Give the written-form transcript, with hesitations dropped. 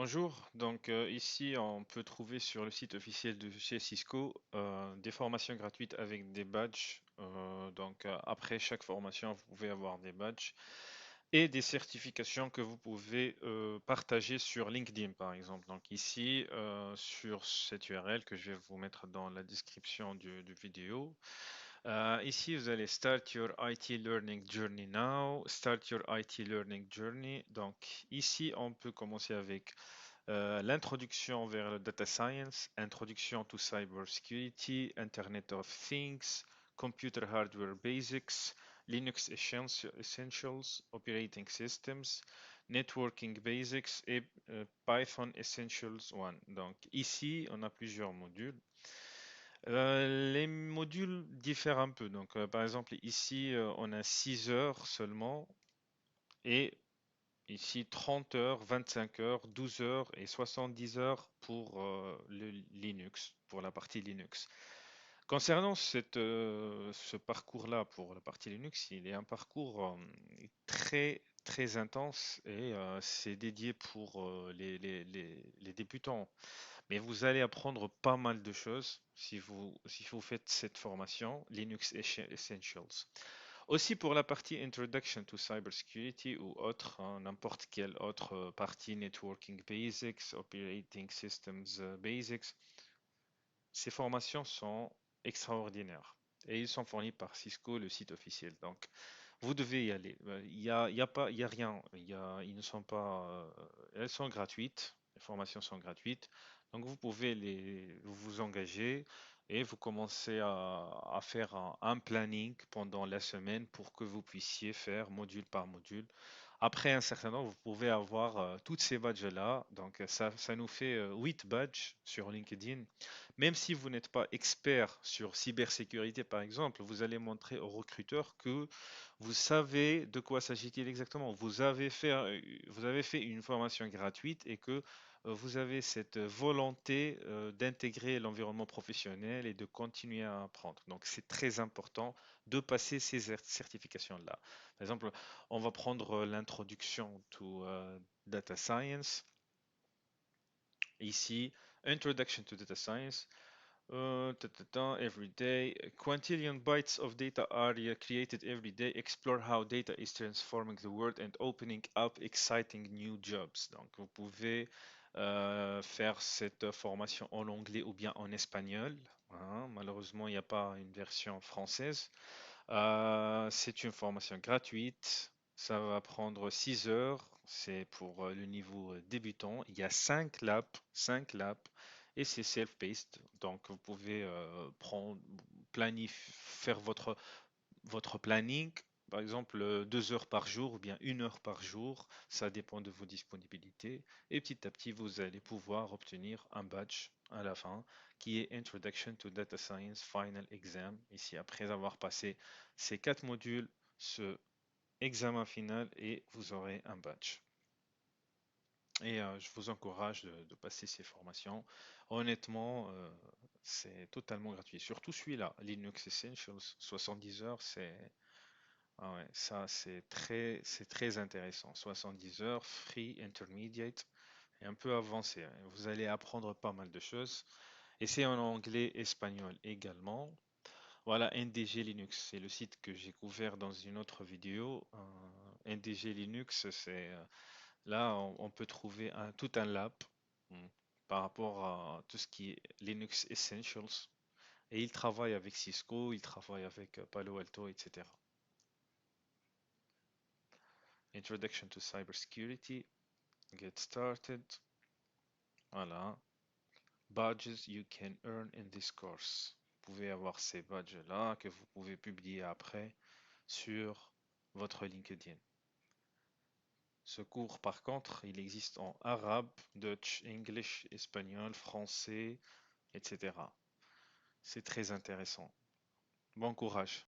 Bonjour, donc ici on peut trouver sur le site officiel de chez Cisco des formations gratuites avec des badges. Après chaque formation, vous pouvez avoir des badges et des certifications que vous pouvez partager sur LinkedIn par exemple. Donc ici sur cette URL que je vais vous mettre dans la description du vidéo. Ici, vous allez Start your IT Learning Journey now. Start your IT Learning Journey. Donc, ici, on peut commencer avec l'introduction vers le data science, introduction to cybersecurity, Internet of Things, computer hardware basics, Linux essentials, operating systems, networking basics et Python essentials 1. Donc, ici, on a plusieurs modules. Les modules diffèrent un peu. Donc, par exemple, ici, on a 6 heures seulement et ici 30 heures, 25 heures, 12 heures et 70 heures pour le Linux, pour la partie Linux. Concernant ce parcours-là pour la partie Linux, il est un parcours très très intense et c'est dédié pour les débutants. Mais vous allez apprendre pas mal de choses si vous faites cette formation Linux Essentials. Aussi pour la partie Introduction to Cybersecurity ou autre, hein, n'importe quelle autre partie Networking Basics, Operating Systems Basics, ces formations sont extraordinaires et ils sont fournis par Cisco, le site officiel. Donc, vous devez y aller. Il y a pas, il y a rien. Ils ne sont pas, elles sont gratuites. Les formations sont gratuites. Donc, vous pouvez vous engager et vous commencez à faire un planning pendant la semaine pour que vous puissiez faire module par module. Après un certain temps, vous pouvez avoir toutes ces badges-là. Donc, ça nous fait 8 badges sur LinkedIn. Même si vous n'êtes pas expert sur cybersécurité, par exemple, vous allez montrer au recruteur que vous savez de quoi s'agit-il exactement. Vous avez fait une formation gratuite et que vous avez cette volonté d'intégrer l'environnement professionnel et de continuer à apprendre. Donc, c'est très important de passer ces certifications-là. Par exemple, on va prendre l'introduction to data science. Ici, Introduction to Data Science. Every day. Quintillion bytes of data are created every day. Explore how data is transforming the world and opening up exciting new jobs. Donc, vous pouvez faire cette formation en anglais ou bien en espagnol, hein. Malheureusement, il n'y a pas une version française. C'est une formation gratuite. Ça va prendre 6 heures. C'est pour le niveau débutant. Il y a 5 labs et c'est self-paced. Donc vous pouvez faire votre planning. Par exemple, 2 heures par jour ou bien 1 heure par jour. Ça dépend de vos disponibilités. Et petit à petit, vous allez pouvoir obtenir un badge à la fin qui est Introduction to Data Science Final Exam. Ici, après avoir passé ces 4 modules, ce examen final et vous aurez un badge. Et je vous encourage de passer ces formations. Honnêtement, c'est totalement gratuit. Surtout celui-là, Linux Essentials, 70 heures, ah ouais, ça c'est très intéressant. 70 heures, free, intermediate et un peu avancé, hein. Vous allez apprendre pas mal de choses. Et c'est en anglais, espagnol également. Voilà, NDG Linux, c'est le site que j'ai couvert dans une autre vidéo. NDG Linux, là, on peut trouver tout un lab hmm, par rapport à tout ce qui est Linux Essentials. Et il travaille avec Cisco, il travaille avec Palo Alto, etc. Introduction to Cybersecurity, Get Started. Voilà. Badges you can earn in this course. Vous pouvez avoir ces badges-là que vous pouvez publier après sur votre LinkedIn. Ce cours, par contre, il existe en arabe, Dutch, English, espagnol, français, etc. C'est très intéressant. Bon courage.